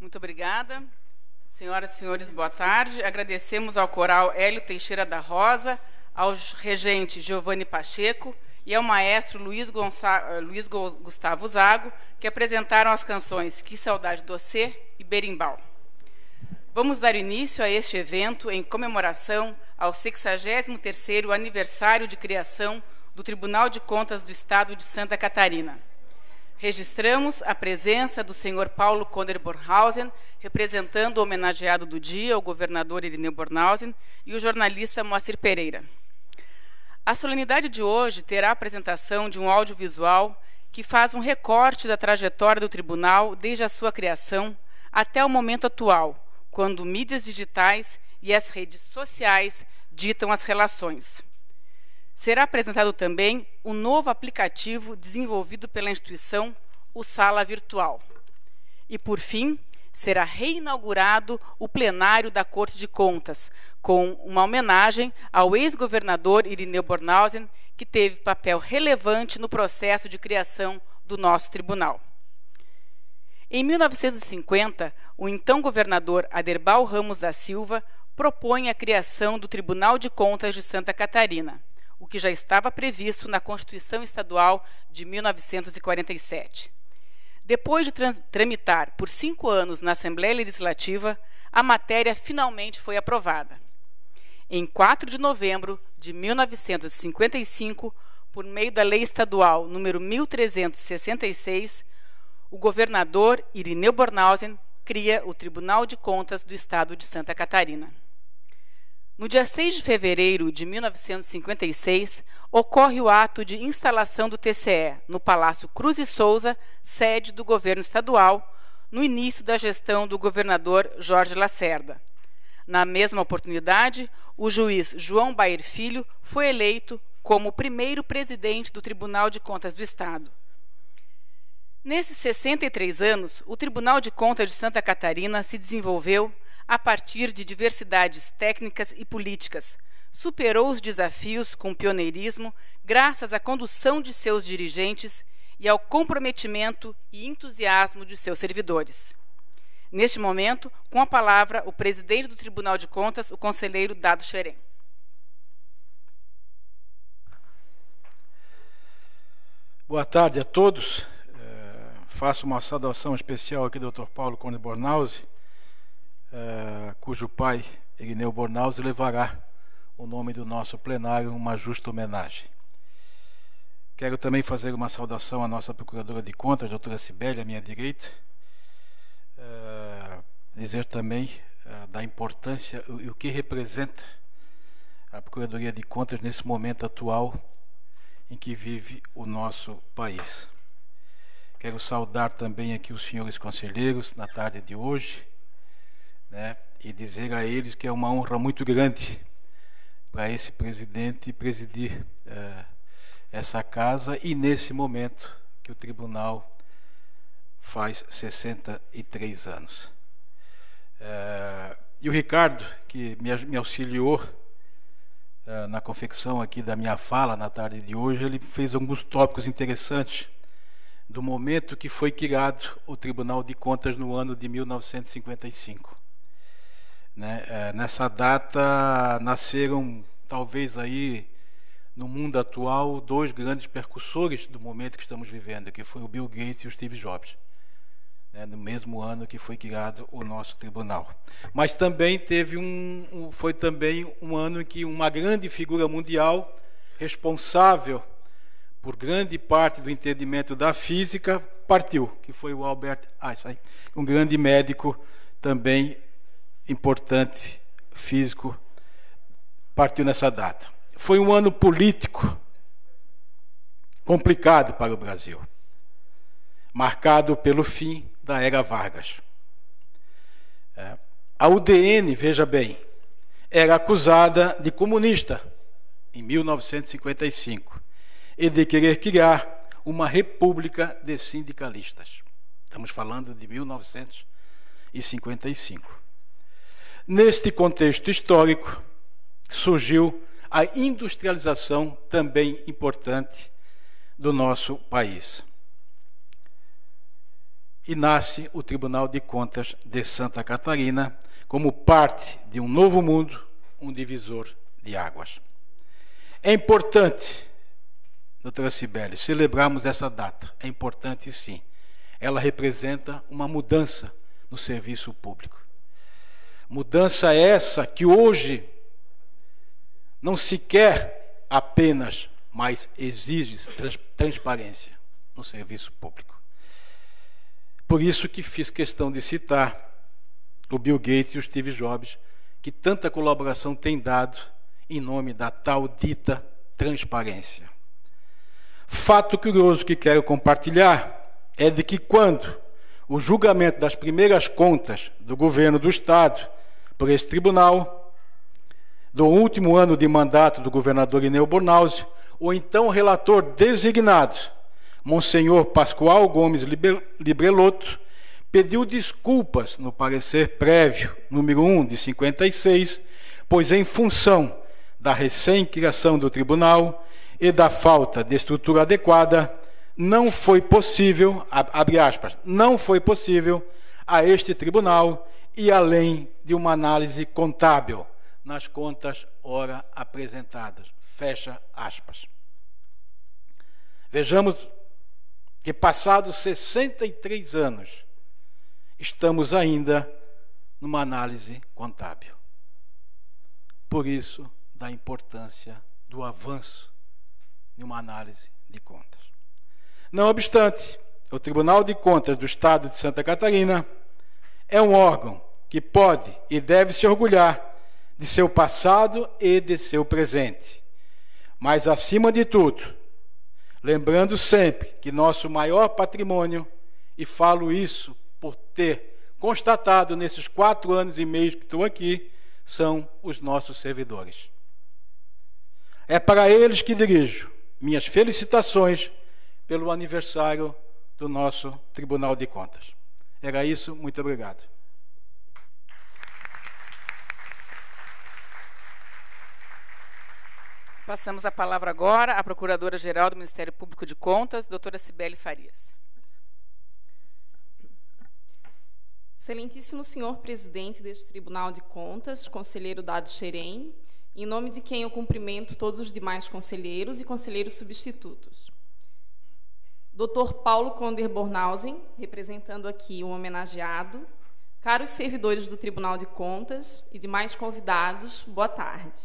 Muito obrigada. Senhoras e senhores, boa tarde. Agradecemos ao coral Hélio Teixeira da Rosa, ao regente Giovanni Pacheco e ao maestro Luiz Gustavo Zago, que apresentaram as canções Que Saudade Doce e Berimbau. Vamos dar início a este evento em comemoração ao 63º aniversário de criação do Tribunal de Contas do Estado de Santa Catarina. Registramos a presença do senhor Paulo Conder Bornhausen, representando o homenageado do dia, o governador Irineu Bornhausen, e o jornalista Moacir Pereira. A solenidade de hoje terá a apresentação de um audiovisual que faz um recorte da trajetória do tribunal desde a sua criação até o momento atual, quando mídias digitais e as redes sociais ditam as relações. Será apresentado também um novo aplicativo desenvolvido pela instituição, o Sala Virtual. E, por fim, será reinaugurado o plenário da Corte de Contas, com uma homenagem ao ex-governador Irineu Bornhausen, que teve papel relevante no processo de criação do nosso tribunal. Em 1950, o então governador Aderbal Ramos da Silva propõe a criação do Tribunal de Contas de Santa Catarina, o que já estava previsto na Constituição Estadual de 1947. Depois de tramitar por 5 anos na Assembleia Legislativa, a matéria finalmente foi aprovada. Em 4 de novembro de 1955, por meio da Lei Estadual número 1366, o governador Irineu Bornhausen cria o Tribunal de Contas do Estado de Santa Catarina. No dia 6 de fevereiro de 1956, ocorre o ato de instalação do TCE no Palácio Cruz e Souza, sede do governo estadual, no início da gestão do governador Jorge Lacerda. Na mesma oportunidade, o juiz João Baer Filho foi eleito como o primeiro presidente do Tribunal de Contas do Estado. Nesses 63 anos, o Tribunal de Contas de Santa Catarina se desenvolveu a partir de diversidades técnicas e políticas, superou os desafios com pioneirismo graças à condução de seus dirigentes e ao comprometimento e entusiasmo de seus servidores. Neste momento, com a palavra, o presidente do Tribunal de Contas, o conselheiro Dado Xerém. Boa tarde a todos. Faço uma saudação especial aqui do Dr. Paulo Conder Bornhausen, cujo pai, Irineu Bornhausen, levará o nome do nosso plenário uma justa homenagem. Quero também fazer uma saudação à nossa Procuradora de Contas, a doutora Cibele, à minha direita, dizer também da importância e o que representa a Procuradoria de Contas nesse momento atual em que vive o nosso país. Quero saudar também aqui os senhores conselheiros na tarde de hoje, e dizer a eles que é uma honra muito grande para esse presidente presidir essa casa e nesse momento que o tribunal faz 63 anos. E o Ricardo, que me auxiliou na confecção aqui da minha fala na tarde de hoje, ele fez alguns tópicos interessantes do momento que foi criado o Tribunal de Contas no ano de 1955. Nessa data nasceram, talvez aí no mundo atual, 2 grandes percussores do momento que estamos vivendo, que foi o Bill Gates e o Steve Jobs, no mesmo ano que foi criado o nosso tribunal. Mas também foi também um ano em que uma grande figura mundial, responsável por grande parte do entendimento da física, partiu, que foi o Albert Einstein, um grande médico também importante, físico, partiu nessa data. Foi um ano político complicado para o Brasil, marcado pelo fim da era Vargas. A UDN, veja bem, era acusada de comunista em 1955 e de querer criar uma república de sindicalistas. Estamos falando de 1955. Neste contexto histórico, surgiu a industrialização também importante do nosso país. e nasce o Tribunal de Contas de Santa Catarina como parte de um novo mundo, um divisor de águas. É importante, doutora Cibele, celebrarmos essa data. É importante, sim. Ela representa uma mudança no serviço público. Mudança essa que hoje não se quer apenas, mas exige transparência no serviço público. Por isso que fiz questão de citar o Bill Gates e o Steve Jobs, que tanta colaboração têm dado em nome da tal dita transparência. Fato curioso que quero compartilhar é de que quando o julgamento das primeiras contas do governo do Estado por esse tribunal, do último ano de mandato do governador Irineu Bornhausen, o então relator designado, Monsenhor Pascoal Gomes Librelotto, pediu desculpas no parecer prévio, número 1 de 56, pois em função da recém-criação do tribunal e da falta de estrutura adequada, não foi possível, abre aspas, não foi possível a este tribunal ir além de uma análise contábil nas contas ora apresentadas, fecha aspas. Vejamos que passados 63 anos, estamos ainda numa análise contábil. Por isso, da importância do avanço de uma análise de contas. Não obstante, o Tribunal de Contas do Estado de Santa Catarina é um órgão que pode e deve se orgulhar de seu passado e de seu presente. Mas, acima de tudo, lembrando sempre que nosso maior patrimônio, e falo isso por ter constatado nesses 4 anos e meio que estou aqui, são os nossos servidores. É para eles que dirijo minhas felicitações pelo aniversário do nosso Tribunal de Contas. Era isso, muito obrigado. Passamos a palavra agora à Procuradora-Geral do Ministério Público de Contas, doutora Cibele Farias. Excelentíssimo senhor presidente deste Tribunal de Contas, conselheiro Dado Xerém, em nome de quem eu cumprimento todos os demais conselheiros e conselheiros substitutos. Dr. Paulo Conder Bornhausen, representando aqui o homenageado, caros servidores do Tribunal de Contas e demais convidados, boa tarde.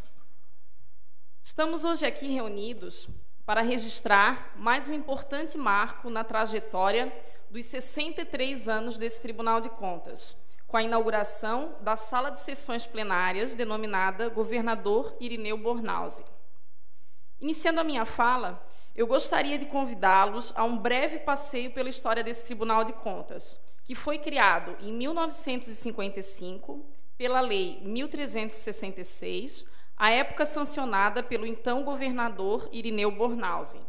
Estamos hoje aqui reunidos para registrar mais um importante marco na trajetória dos 63 anos desse Tribunal de Contas, com a inauguração da Sala de Sessões Plenárias, denominada Governador Irineu Bornhausen. Iniciando a minha fala, eu gostaria de convidá-los a um breve passeio pela história desse Tribunal de Contas, que foi criado em 1955 pela Lei 1366, à época sancionada pelo então governador Irineu Bornhausen,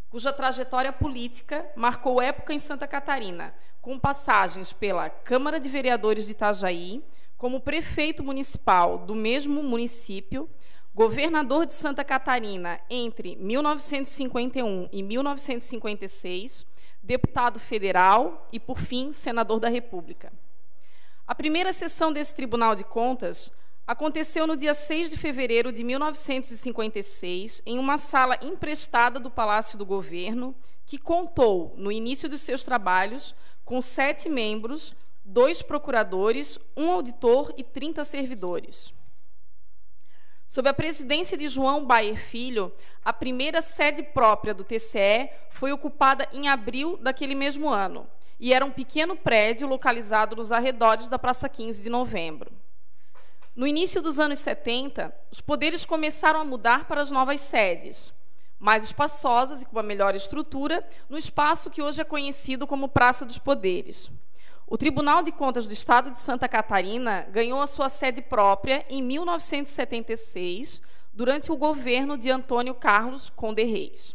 cuja trajetória política marcou época em Santa Catarina, com passagens pela Câmara de Vereadores de Itajaí, como prefeito municipal do mesmo município, governador de Santa Catarina entre 1951 e 1956, deputado federal e, por fim, senador da República. A primeira sessão desse Tribunal de Contas aconteceu no dia 6 de fevereiro de 1956, em uma sala emprestada do Palácio do Governo, que contou, no início dos seus trabalhos, com 7 membros, 2 procuradores, 1 auditor e 30 servidores. Sob a presidência de João Baer Filho, a primeira sede própria do TCE foi ocupada em abril daquele mesmo ano, e era um pequeno prédio localizado nos arredores da Praça 15 de Novembro. No início dos anos 70, os poderes começaram a mudar para as novas sedes, mais espaçosas e com uma melhor estrutura, no espaço que hoje é conhecido como Praça dos Poderes. O Tribunal de Contas do Estado de Santa Catarina ganhou a sua sede própria em 1976, durante o governo de Antônio Carlos Conde Reis.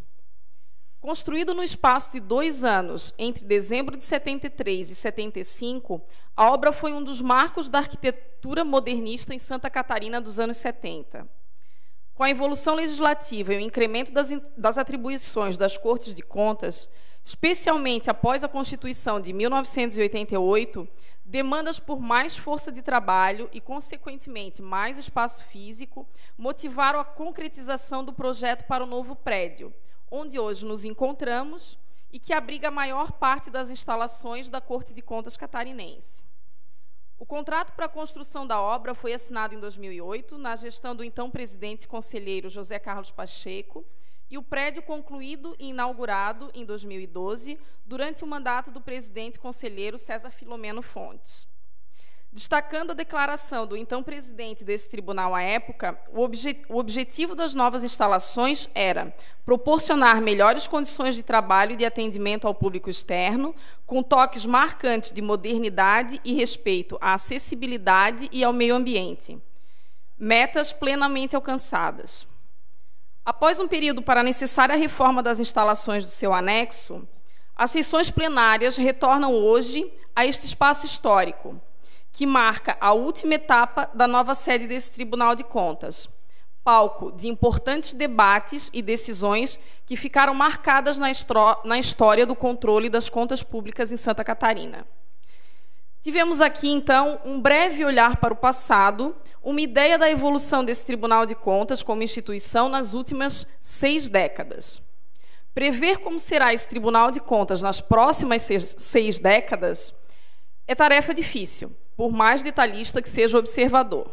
Construído no espaço de 2 anos, entre dezembro de 73 e 75, a obra foi um dos marcos da arquitetura modernista em Santa Catarina dos anos 70. Com a evolução legislativa e o incremento das atribuições das Cortes de Contas, especialmente após a Constituição de 1988, demandas por mais força de trabalho e, consequentemente, mais espaço físico, motivaram a concretização do projeto para o novo prédio, onde hoje nos encontramos e que abriga a maior parte das instalações da Corte de Contas catarinense. O contrato para a construção da obra foi assinado em 2008, na gestão do então presidente e conselheiro José Carlos Pacheco, e o prédio concluído e inaugurado em 2012, durante o mandato do presidente e conselheiro César Filomeno Fontes. Destacando a declaração do então presidente desse tribunal à época, o objetivo das novas instalações era proporcionar melhores condições de trabalho e de atendimento ao público externo, com toques marcantes de modernidade e respeito à acessibilidade e ao meio ambiente. Metas plenamente alcançadas. Após um período para a necessária reforma das instalações do seu anexo, as sessões plenárias retornam hoje a este espaço histórico, que marca a última etapa da nova sede desse Tribunal de Contas, palco de importantes debates e decisões que ficaram marcadas na história do controle das contas públicas em Santa Catarina. Tivemos aqui, então, um breve olhar para o passado, uma ideia da evolução desse Tribunal de Contas como instituição nas últimas 6 décadas. Prever como será esse Tribunal de Contas nas próximas 6 décadas é tarefa difícil, por mais detalhista que seja o observador.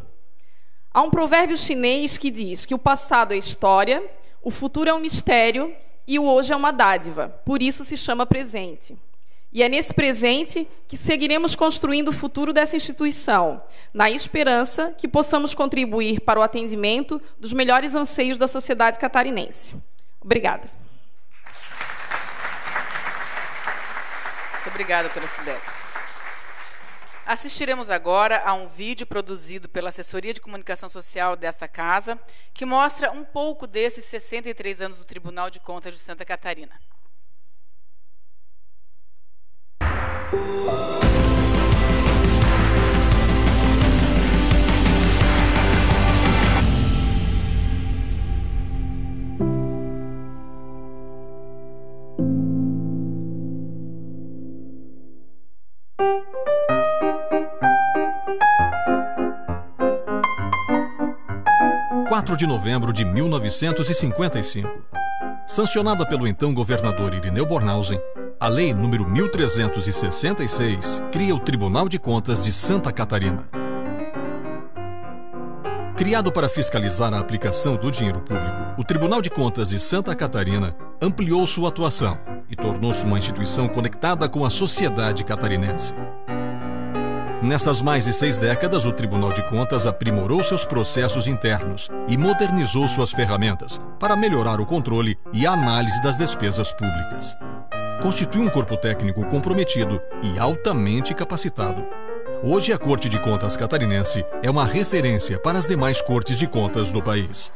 Há um provérbio chinês que diz que o passado é história, o futuro é um mistério e o hoje é uma dádiva, por isso se chama presente. E é nesse presente que seguiremos construindo o futuro dessa instituição, na esperança que possamos contribuir para o atendimento dos melhores anseios da sociedade catarinense. Obrigada. Muito obrigada, doutora Cibele. Assistiremos agora a um vídeo produzido pela Assessoria de Comunicação Social desta casa, que mostra um pouco desses 63 anos do Tribunal de Contas de Santa Catarina. De novembro de 1955. Sancionada pelo então governador Irineu Bornhausen, a Lei nº 1366 cria o Tribunal de Contas de Santa Catarina. Criado para fiscalizar a aplicação do dinheiro público, o Tribunal de Contas de Santa Catarina ampliou sua atuação e tornou-se uma instituição conectada com a sociedade catarinense. Nessas mais de 6 décadas, o Tribunal de Contas aprimorou seus processos internos e modernizou suas ferramentas para melhorar o controle e a análise das despesas públicas. Constitui um corpo técnico comprometido e altamente capacitado. Hoje, a Corte de Contas catarinense é uma referência para as demais cortes de contas do país.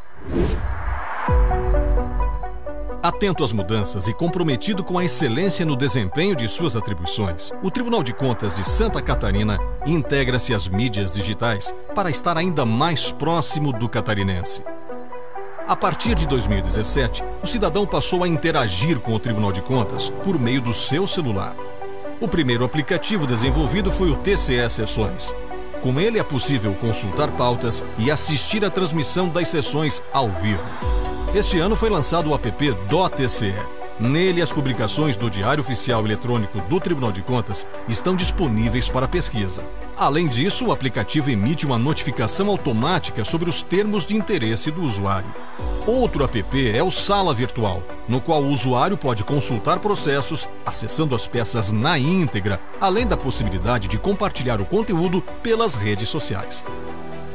Atento às mudanças e comprometido com a excelência no desempenho de suas atribuições, o Tribunal de Contas de Santa Catarina integra-se às mídias digitais para estar ainda mais próximo do catarinense. A partir de 2017, o cidadão passou a interagir com o Tribunal de Contas por meio do seu celular. O primeiro aplicativo desenvolvido foi o TCE Sessões. Com ele é possível consultar pautas e assistir à transmissão das sessões ao vivo. Este ano foi lançado o app do TCE. Nele, as publicações do Diário Oficial Eletrônico do Tribunal de Contas estão disponíveis para pesquisa. Além disso, o aplicativo emite uma notificação automática sobre os termos de interesse do usuário. Outro app é o Sala Virtual, no qual o usuário pode consultar processos, acessando as peças na íntegra, além da possibilidade de compartilhar o conteúdo pelas redes sociais.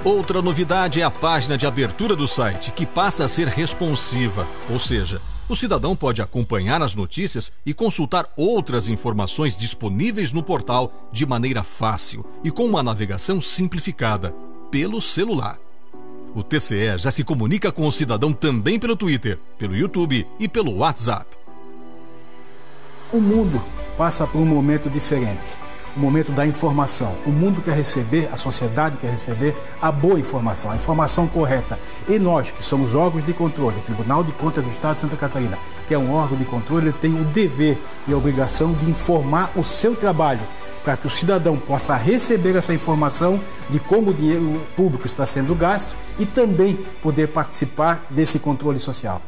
Outra novidade é a página de abertura do site, que passa a ser responsiva, ou seja, o cidadão pode acompanhar as notícias e consultar outras informações disponíveis no portal de maneira fácil e com uma navegação simplificada, pelo celular. O TCE já se comunica com o cidadão também pelo Twitter, pelo YouTube e pelo WhatsApp. O mundo passa por um momento diferente. o momento da informação. O mundo quer receber, a sociedade quer receber a boa informação, a informação correta. E nós, que somos órgãos de controle, o Tribunal de Contas do Estado de Santa Catarina, que é um órgão de controle, ele tem o dever e a obrigação de informar o seu trabalho, para que o cidadão possa receber essa informação de como o dinheiro público está sendo gasto e também poder participar desse controle social.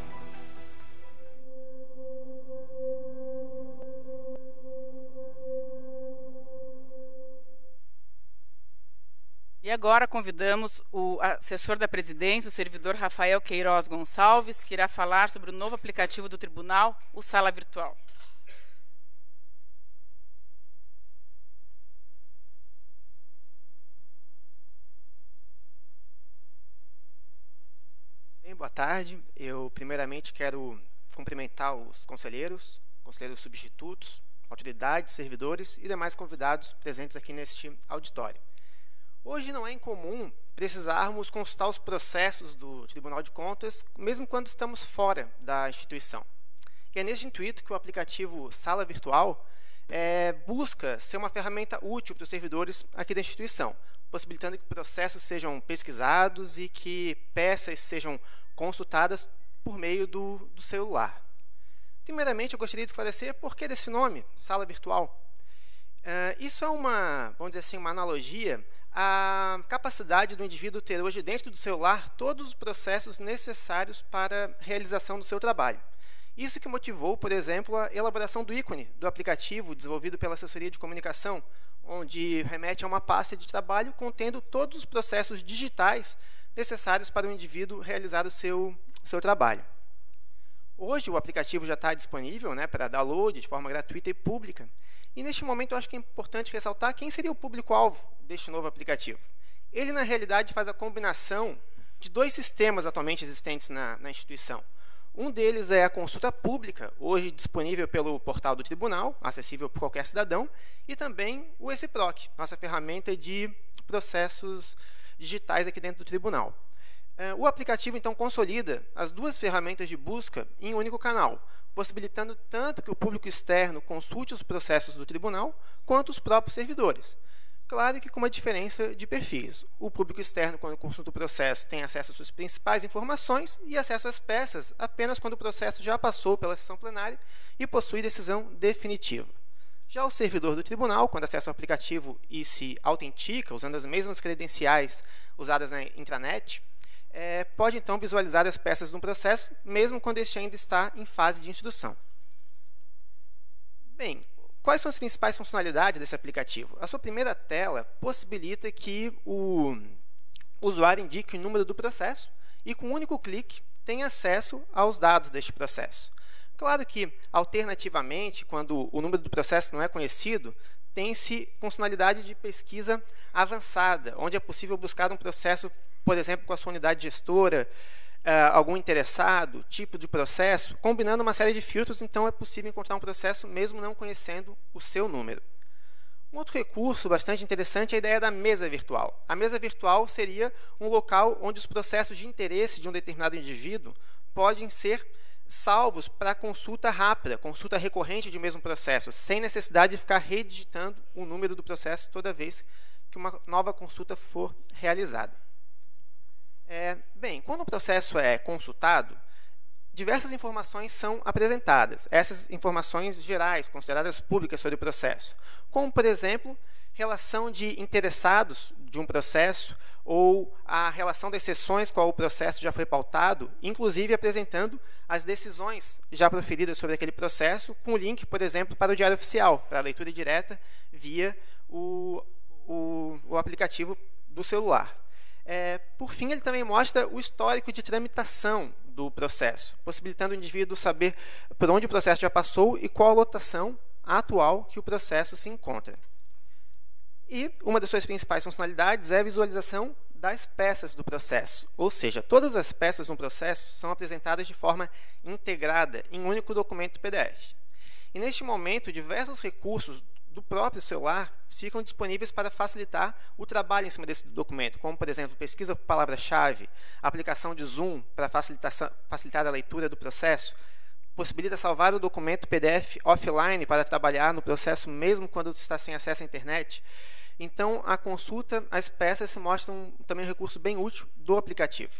E agora convidamos o assessor da presidência, o servidor Rafael Queiroz Gonçalves, que irá falar sobre o novo aplicativo do tribunal, o Sala Virtual. Bem, boa tarde. Eu primeiramente quero cumprimentar os conselheiros substitutos, autoridades, servidores e demais convidados presentes aqui neste auditório. Hoje não é incomum precisarmos consultar os processos do Tribunal de Contas, mesmo quando estamos fora da instituição. E é nesse intuito que o aplicativo Sala Virtual busca ser uma ferramenta útil para os servidores aqui da instituição, possibilitando que processos sejam pesquisados e que peças sejam consultadas por meio do celular. Primeiramente, eu gostaria de esclarecer por que desse nome, Sala Virtual. Isso é vamos dizer assim, uma analogia à capacidade do indivíduo ter hoje dentro do celular todos os processos necessários para a realização do seu trabalho. Isso que motivou, por exemplo, a elaboração do ícone do aplicativo desenvolvido pela assessoria de comunicação, onde remete a uma pasta de trabalho contendo todos os processos digitais necessários para o indivíduo realizar o seu trabalho. Hoje o aplicativo já está disponível para download de forma gratuita e pública. E neste momento eu acho que é importante ressaltar quem seria o público-alvo deste novo aplicativo. Ele, na realidade, faz a combinação de dois sistemas atualmente existentes na instituição. Um deles é a consulta pública, hoje disponível pelo portal do tribunal, acessível por qualquer cidadão, e também o ECPROC, nossa ferramenta de processos digitais aqui dentro do tribunal. O aplicativo, então, consolida as duas ferramentas de busca em um único canal, possibilitando tanto que o público externo consulte os processos do tribunal, quanto os próprios servidores. Claro que com uma diferença de perfis. O público externo, quando consulta o processo, tem acesso às suas principais informações e acesso às peças apenas quando o processo já passou pela sessão plenária e possui decisão definitiva. Já o servidor do tribunal, quando acessa o aplicativo e se autentica, usando as mesmas credenciais usadas na intranet, pode então visualizar as peças de um processo, mesmo quando este ainda está em fase de instrução. Bem, quais são as principais funcionalidades desse aplicativo? A sua primeira tela possibilita que o usuário indique o número do processo e, com um único clique, tem acesso aos dados deste processo. Claro que, alternativamente, quando o número do processo não é conhecido, tem-se funcionalidade de pesquisa avançada, onde é possível buscar um processo, por exemplo, com a sua unidade gestora, algum interessado, tipo de processo, combinando uma série de filtros, então é possível encontrar um processo mesmo não conhecendo o seu número. Um outro recurso bastante interessante é a ideia da mesa virtual. A mesa virtual seria um local onde os processos de interesse de um determinado indivíduo podem ser salvos para consulta rápida, consulta recorrente de um mesmo processo, sem necessidade de ficar redigitando o número do processo toda vez que uma nova consulta for realizada. Bem, quando o processo é consultado, diversas informações são apresentadas. Essas informações gerais, consideradas públicas sobre o processo, como, por exemplo, relação de interessados de um processo ou a relação das sessões qual o processo já foi pautado, inclusive apresentando as decisões já proferidas sobre aquele processo, com link, por exemplo, para o Diário Oficial, para a leitura direta via o aplicativo do celular. Por fim, ele também mostra o histórico de tramitação do processo, possibilitando o indivíduo saber por onde o processo já passou e qual a lotação atual que o processo se encontra. E uma das suas principais funcionalidades é a visualização das peças do processo, ou seja, todas as peças no processo são apresentadas de forma integrada em um único documento PDF. E neste momento, diversos recursos do próprio celular ficam disponíveis para facilitar o trabalho em cima desse documento, como, por exemplo, pesquisa por palavra-chave, aplicação de zoom para facilitar a leitura do processo, possibilita salvar o documento PDF offline para trabalhar no processo mesmo quando está sem acesso à internet. Então, a consulta às peças se mostra também um recurso bem útil do aplicativo.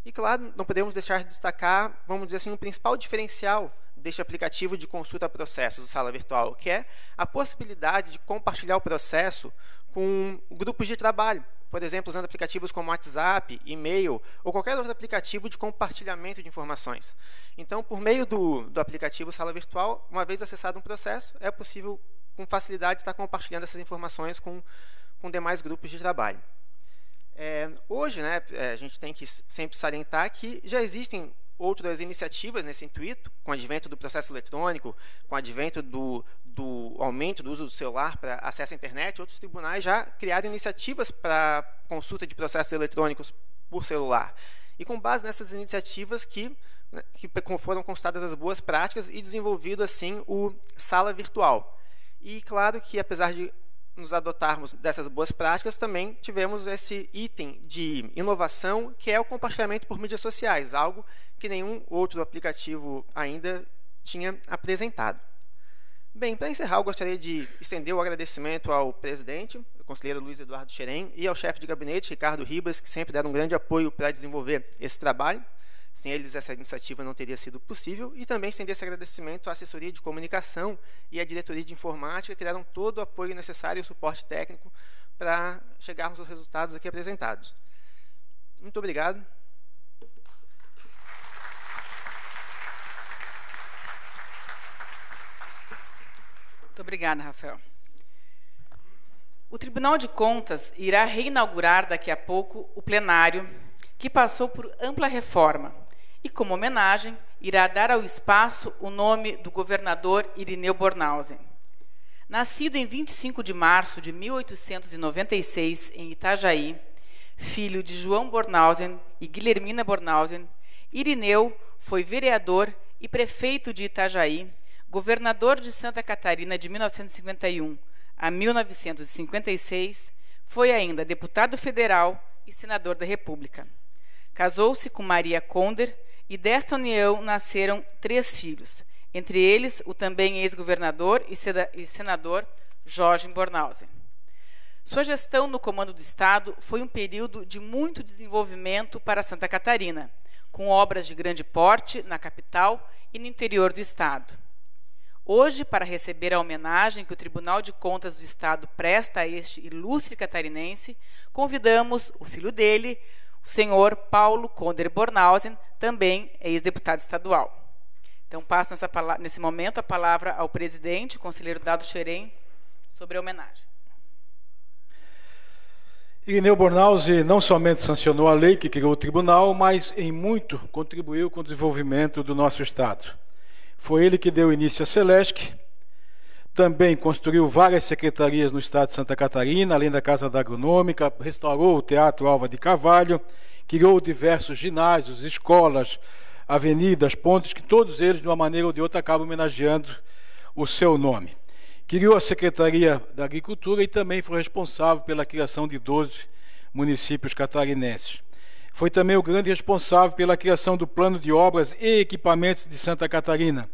E, claro, não podemos deixar de destacar, vamos dizer assim, um principal diferencial deste aplicativo de consulta a processos do Sala Virtual, que é a possibilidade de compartilhar o processo com grupos de trabalho. Por exemplo, usando aplicativos como WhatsApp, e-mail ou qualquer outro aplicativo de compartilhamento de informações. Então, por meio do aplicativo Sala Virtual, uma vez acessado um processo, é possível, com facilidade, estar compartilhando essas informações com demais grupos de trabalho. Hoje, né, a gente tem que sempre salientar que já existem outras iniciativas nesse intuito, com o advento do processo eletrônico, com o advento do aumento do uso do celular para acesso à internet. Outros tribunais já criaram iniciativas para consulta de processos eletrônicos por celular. E com base nessas iniciativas que foram constadas as boas práticas e desenvolvido assim o Sala Virtual. E claro que, apesar de nos adotarmos dessas boas práticas, também tivemos esse item de inovação, que é o compartilhamento por mídias sociais, algo que nenhum outro aplicativo ainda tinha apresentado. Bem, para encerrar, eu gostaria de estender o agradecimento ao presidente, o conselheiro Luiz Eduardo Xerém, e ao chefe de gabinete, Ricardo Ribas, que sempre deram um grande apoio para desenvolver esse trabalho. Sem eles, essa iniciativa não teria sido possível. E também estender esse agradecimento à assessoria de comunicação e à diretoria de informática, que deram todo o apoio necessário e o suporte técnico para chegarmos aos resultados aqui apresentados. Muito obrigado. Muito obrigada, Rafael. O Tribunal de Contas irá reinaugurar daqui a pouco o plenário, que passou por ampla reforma, e, como homenagem, irá dar ao espaço o nome do governador Irineu Bornhausen. Nascido em 25 de março de 1896, em Itajaí, filho de João Bornhausen e Guilhermina Bornhausen, Irineu foi vereador e prefeito de Itajaí, governador de Santa Catarina de 1951 a 1956, foi ainda deputado federal e senador da República. Casou-se com Maria Conder e desta união nasceram 3 filhos, entre eles o também ex-governador e senador Jorge Bornhausen. Sua gestão no comando do Estado foi um período de muito desenvolvimento para Santa Catarina, com obras de grande porte na capital e no interior do Estado. Hoje, para receber a homenagem que o Tribunal de Contas do Estado presta a este ilustre catarinense, convidamos o filho dele, o senhor Paulo Conder Bornhausen, também ex-deputado estadual. Então, passo nesse momento a palavra ao presidente, o conselheiro Dado Xerém, sobre a homenagem. Irineu Bornhausen não somente sancionou a lei que criou o tribunal, mas em muito contribuiu com o desenvolvimento do nosso Estado. Foi ele que deu início à Celesc, também construiu várias secretarias no estado de Santa Catarina, além da Casa da Agronômica, restaurou o Teatro Alva de Carvalho, criou diversos ginásios, escolas, avenidas, pontes, que todos eles, de uma maneira ou de outra, acabam homenageando o seu nome. Criou a Secretaria da Agricultura e também foi responsável pela criação de 12 municípios catarinenses. Foi também o grande responsável pela criação do Plano de Obras e Equipamentos de Santa Catarina,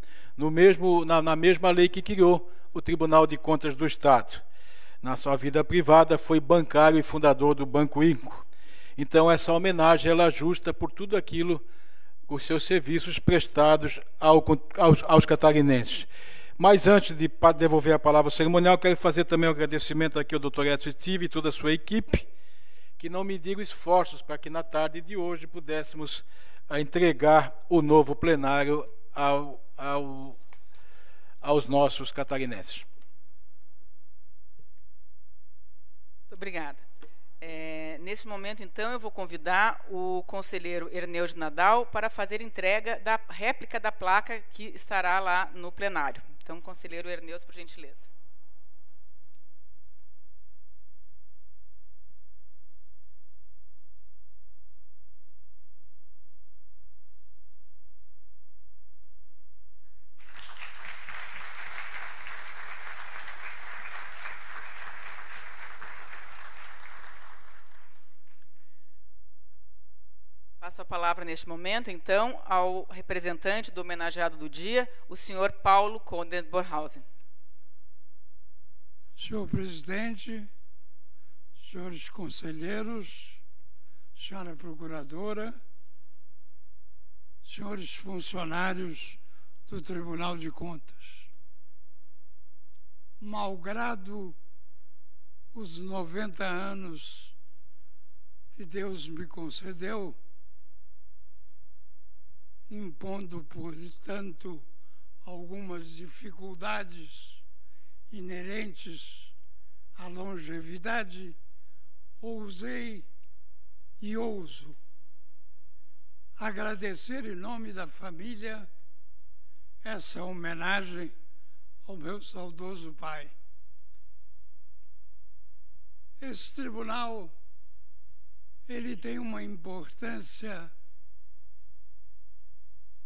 na mesma lei que criou o Tribunal de Contas do Estado. Na sua vida privada, foi bancário e fundador do Banco Inco. Então, essa homenagem ela é justa por tudo aquilo, os seus serviços prestados aos catarinenses. Mas antes de devolver a palavra cerimonial, quero fazer também um agradecimento aqui ao Dr. Edson Steve e toda a sua equipe, que não mediram esforços para que na tarde de hoje pudéssemos entregar o novo plenário aos nossos catarinenses. Muito obrigada. Nesse momento, então, eu vou convidar o conselheiro Erneude Nadal para fazer entrega da réplica da placa que estará lá no plenário. Então, conselheiro Erneude, por gentileza. Passo a palavra neste momento, então, ao representante do homenageado do dia, o senhor Paulo Conde Bornhausen. Senhor presidente, senhores conselheiros, senhora procuradora, senhores funcionários do Tribunal de Contas, malgrado os 90 anos que Deus me concedeu, impondo, portanto, algumas dificuldades inerentes à longevidade, ousei e ouso agradecer em nome da família essa homenagem ao meu saudoso pai. Esse tribunal, ele tem uma importância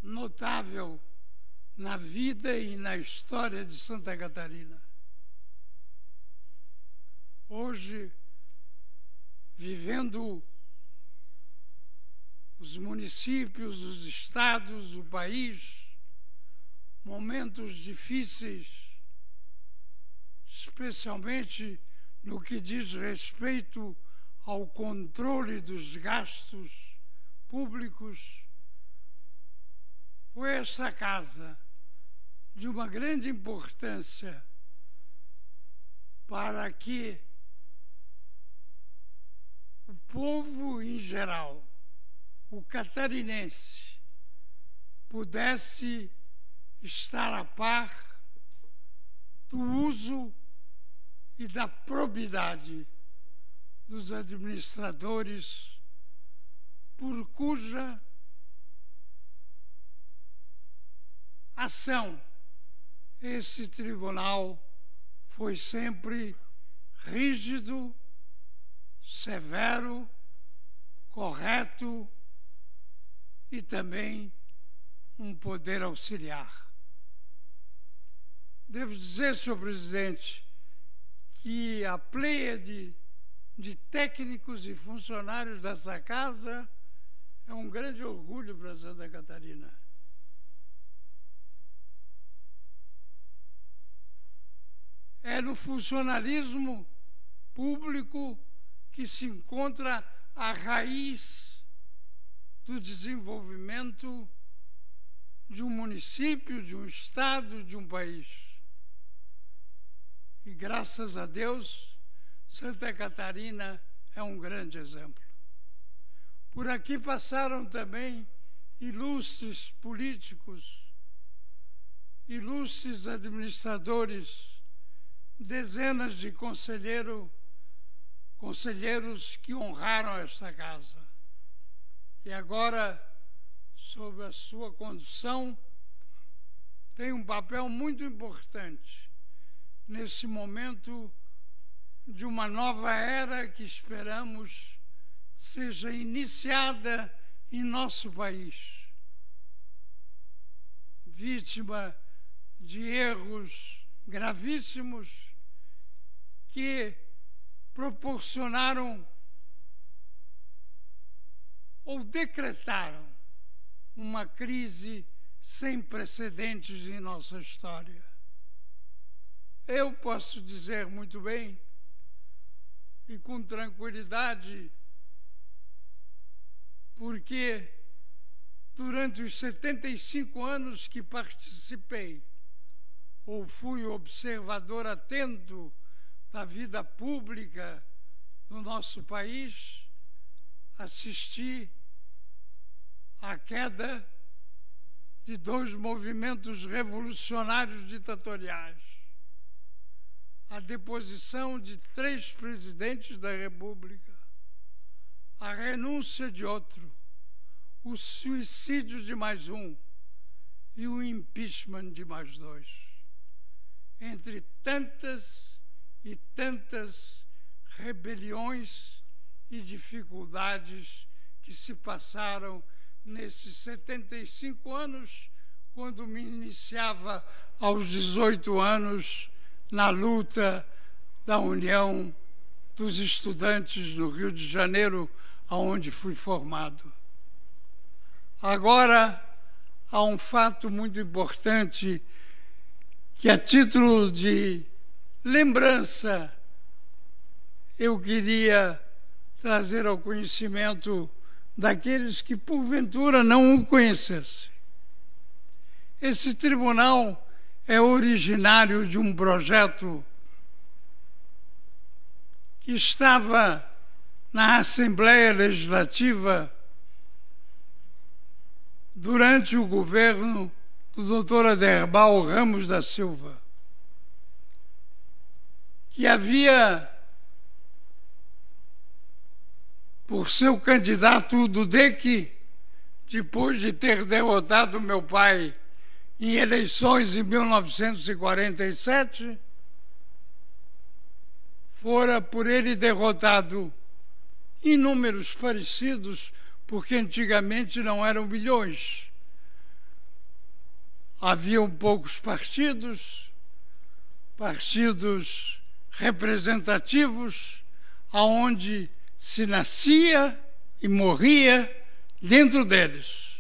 notável na vida e na história de Santa Catarina. Hoje, vivendo os municípios, os estados, o país, momentos difíceis, especialmente no que diz respeito ao controle dos gastos públicos, foi esta casa de uma grande importância para que o povo em geral, o catarinense, pudesse estar a par do uso e da probidade dos administradores, por cuja ação esse tribunal foi sempre rígido, severo, correto e também um poder auxiliar. Devo dizer, senhor presidente, que a pleiade de técnicos e funcionários dessa casa é um grande orgulho para Santa Catarina. É no funcionalismo público que se encontra a raiz do desenvolvimento de um município, de um estado, de um país. E graças a Deus, Santa Catarina é um grande exemplo. Por aqui passaram também ilustres políticos, ilustres administradores, dezenas de conselheiros que honraram esta casa. E agora, sob a sua condução, tem um papel muito importante nesse momento de uma nova era que esperamos seja iniciada em nosso país, vítima de erros gravíssimos que proporcionaram ou decretaram uma crise sem precedentes em nossa história. Eu posso dizer muito bem e com tranquilidade, porque durante os 75 anos que participei ou fui observador atento da vida pública do nosso país, assisti à queda de 2 movimentos revolucionários ditatoriais, a deposição de 3 presidentes da República, a renúncia de outro, o suicídio de mais um e o impeachment de mais 2. Entre tantas e tantas rebeliões e dificuldades que se passaram nesses 75 anos, quando me iniciava aos 18 anos na luta da União dos Estudantes no Rio de Janeiro, aonde fui formado. Agora, há um fato muito importante que, a título de lembrança, eu queria trazer ao conhecimento daqueles que, porventura, não o conhecessem. Esse tribunal é originário de um projeto que estava na Assembleia Legislativa durante o governo do Dr. Aderbal Ramos da Silva, que havia por seu candidato o Dudek, depois de ter derrotado meu pai em eleições em 1947, fora por ele derrotado em números parecidos, porque antigamente não eram milhões. Haviam poucos partidos representativos, aonde se nascia e morria dentro deles.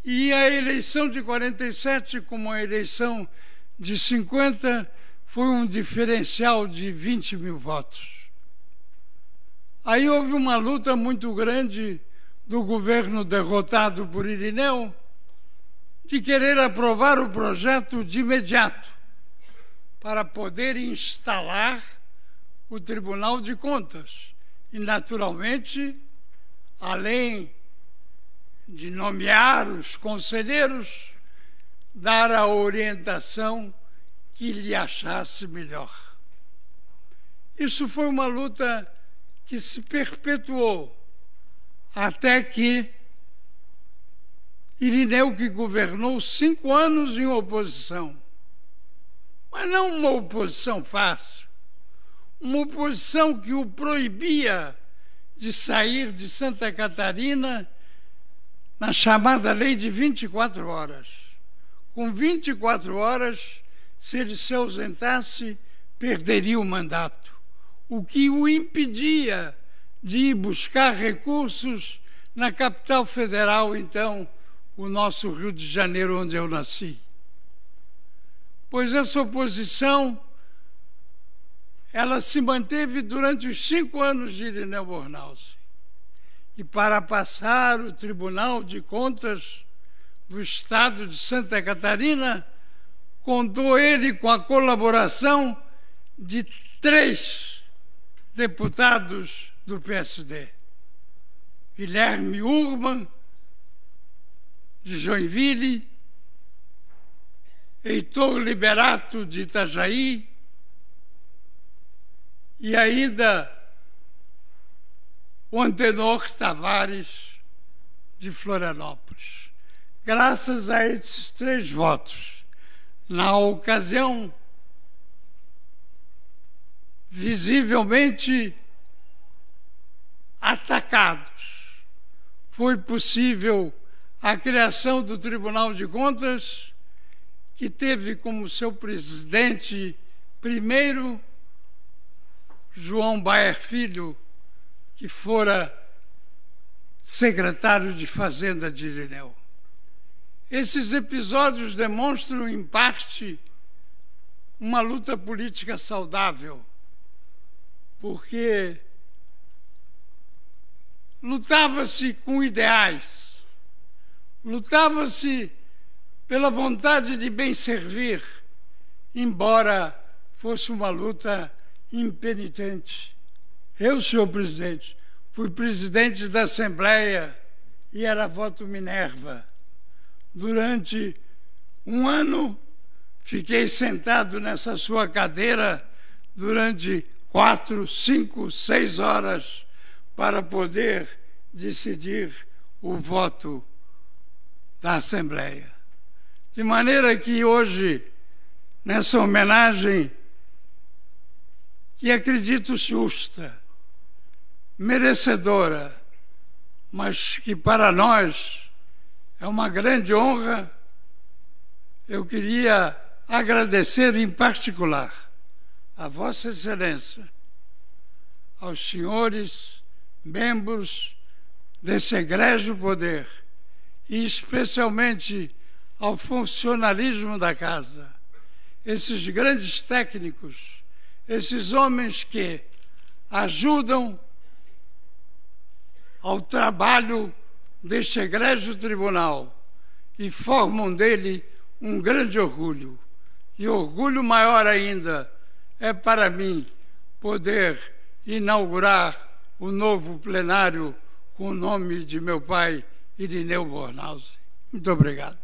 E a eleição de 47, como a eleição de 50, foi um diferencial de 20 mil votos. Aí houve uma luta muito grande do governo derrotado por Irineu de querer aprovar o projeto de imediato para poder instalar o Tribunal de Contas. E, naturalmente, além de nomear os conselheiros, dar a orientação que lhe achasse melhor. Isso foi uma luta que se perpetuou até que Irineu, que governou 5 anos em oposição, mas não uma oposição fácil, uma oposição que o proibia de sair de Santa Catarina na chamada lei de 24 horas. Com 24 horas, se ele se ausentasse, perderia o mandato, o que o impedia de ir buscar recursos na capital federal, então, o nosso Rio de Janeiro, onde eu nasci. Pois essa oposição, ela se manteve durante os 5 anos de Irineu Bornhausen. E para passar o Tribunal de Contas do Estado de Santa Catarina, contou ele com a colaboração de 3 deputados do PSD. Guilherme Urban, de Joinville, Heitor Liberato, de Itajaí, e ainda o Antenor Tavares, de Florianópolis. Graças a esses 3 votos, na ocasião, visivelmente atacados, foi possível a criação do Tribunal de Contas, que teve como seu presidente primeiro João Baer Filho, que fora secretário de Fazenda de Irineu. Esses episódios demonstram, em parte, uma luta política saudável, porque lutava-se com ideais, lutava-se pela vontade de bem servir, embora fosse uma luta impenitente. Eu, senhor presidente, fui presidente da Assembleia e era voto Minerva. Durante 1 ano, fiquei sentado nessa sua cadeira durante 4, 5, 6 horas para poder decidir o voto da Assembleia. De maneira que hoje, nessa homenagem, que acredito justa, merecedora, mas que para nós é uma grande honra, eu queria agradecer em particular a Vossa Excelência, aos senhores membros desse egrégio poder, e especialmente ao funcionalismo da casa, esses grandes técnicos, esses homens que ajudam ao trabalho deste egrégio tribunal e formam dele um grande orgulho. E orgulho maior ainda é para mim poder inaugurar o novo plenário com o nome de meu pai, Irineu Bornhausen. Muito obrigado.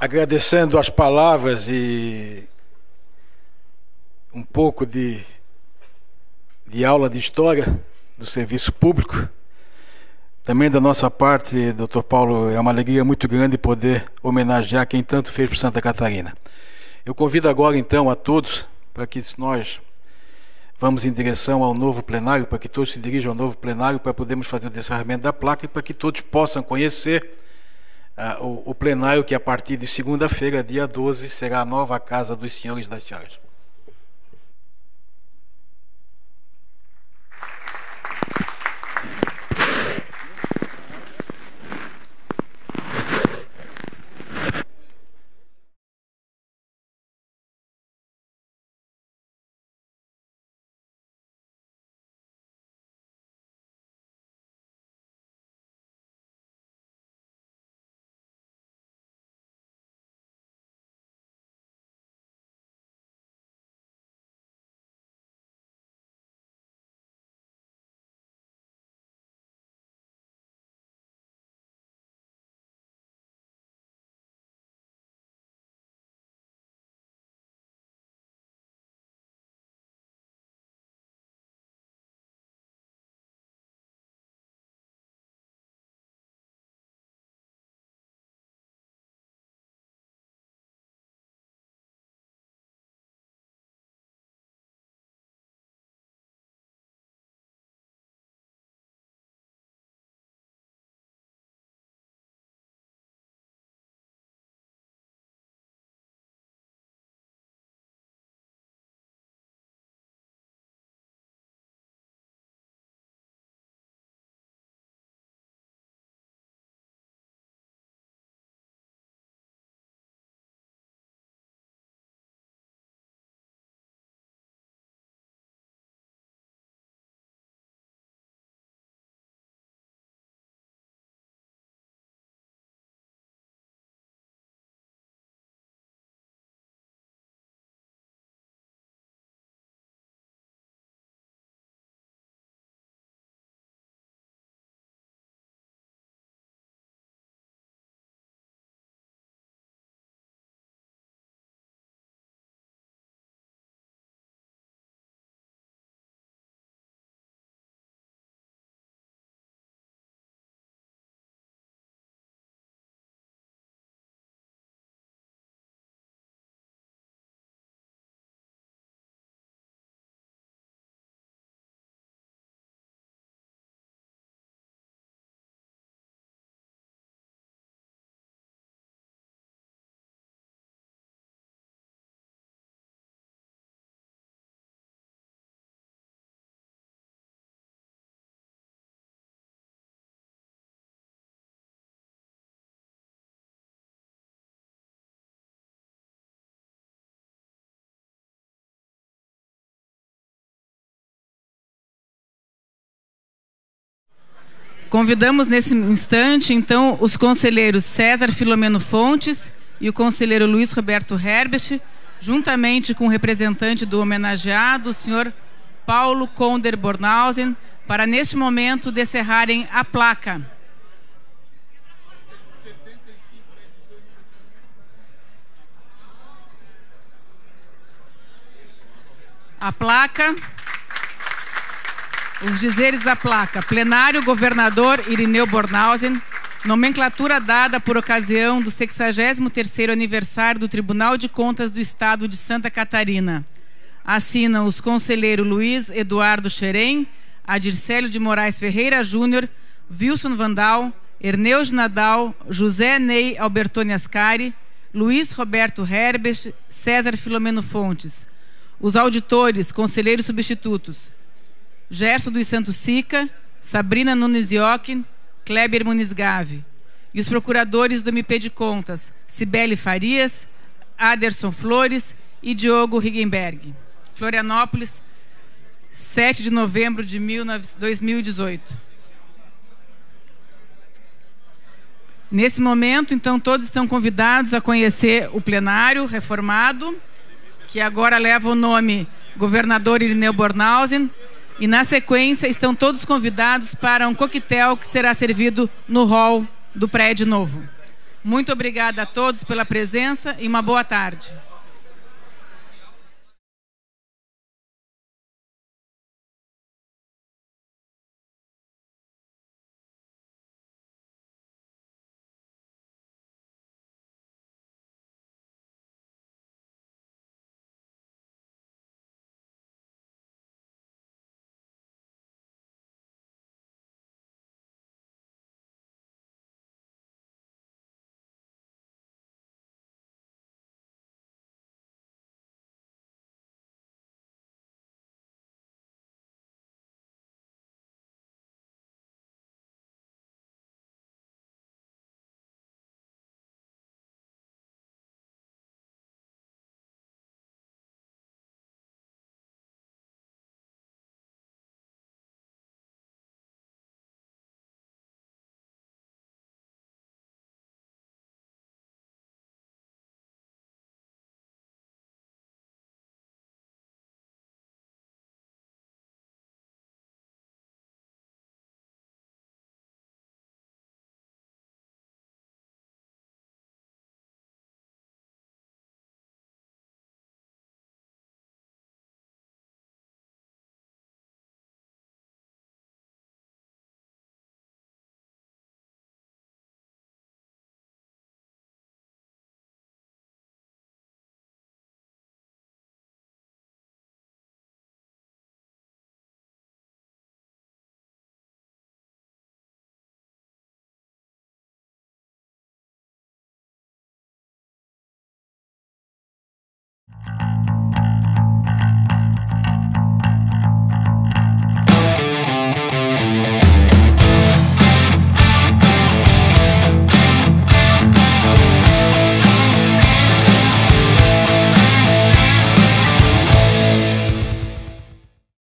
Agradecendo as palavras e um pouco de aula de história do serviço público, também da nossa parte, Dr. Paulo, é uma alegria muito grande poder homenagear quem tanto fez por Santa Catarina. Eu convido agora então a todos para que nós vamos em direção ao novo plenário, para que todos se dirijam ao novo plenário, para podermos fazer o descerramento da placa e para que todos possam conhecer o plenário que a partir de segunda-feira, dia 12, será a nova Casa dos Senhores e das Senhoras. Convidamos nesse instante, então, os conselheiros César Filomeno Fontes e o conselheiro Luiz Roberto Herbert, juntamente com o representante do homenageado, o senhor Paulo Conder Bornhausen, para, neste momento, descerrarem a placa. A placa... Os dizeres da placa: plenário governador Irineu Bornhausen, nomenclatura dada por ocasião do 63º aniversário do Tribunal de Contas do Estado de Santa Catarina. Assinam os conselheiros Luiz Eduardo Xerém, Adircélio de Moraes Ferreira Júnior, Wilson Vandal, Erneude Nadal, José Ney Albertoni Ascari, Luiz Roberto Herbert, César Filomeno Fontes. Os auditores, conselheiros substitutos: Gerson dos Santos Sica, Sabrina Nunes Jochen, Kleber Muniz Gave. E os procuradores do MP de Contas: Cibele Farias, Aderson Flores e Diogo Riggenberg. Florianópolis, 7 de novembro de 2018. Nesse momento, então, todos estão convidados a conhecer o plenário reformado, que agora leva o nome Governador Irineu Bornhausen, e, na sequência, estão todos convidados para um coquetel que será servido no hall do prédio novo. Muito obrigada a todos pela presença e uma boa tarde.